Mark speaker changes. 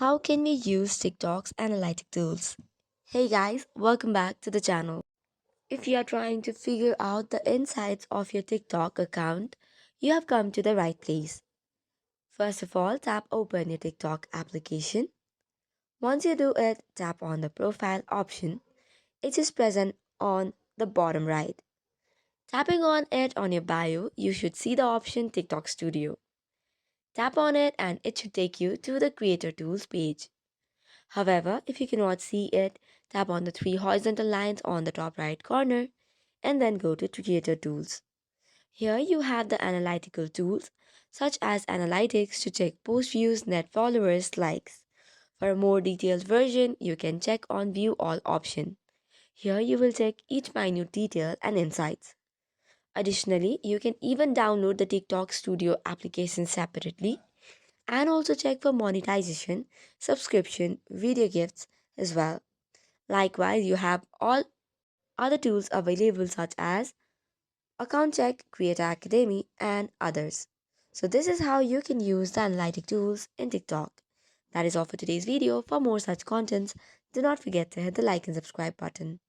Speaker 1: How can we use TikTok's analytic tools? Hey guys, welcome back to the channel. If you are trying to figure out the insights of your TikTok account, you have come to the right place. First of all, tap open your TikTok application. Once you do it, tap on the profile option. It is present on the bottom right. Tapping on it on your bio, you should see the option TikTok Studio. Tap on it and it should take you to the Creator Tools page. However, if you cannot see it, tap on the three horizontal lines on the top right corner and then go to Creator Tools. Here you have the analytical tools such as analytics to check post views, net followers, likes. For a more detailed version, you can check on View All option. Here you will check each minute detail and insights. Additionally, you can even download the TikTok Studio application separately and also check for monetization, subscription, video gifts as well. Likewise, you have all other tools available such as Account Check, Creator Academy, and others. So this is how you can use the analytic tools in TikTok. That is all for today's video. For more such contents, do not forget to hit the like and subscribe button.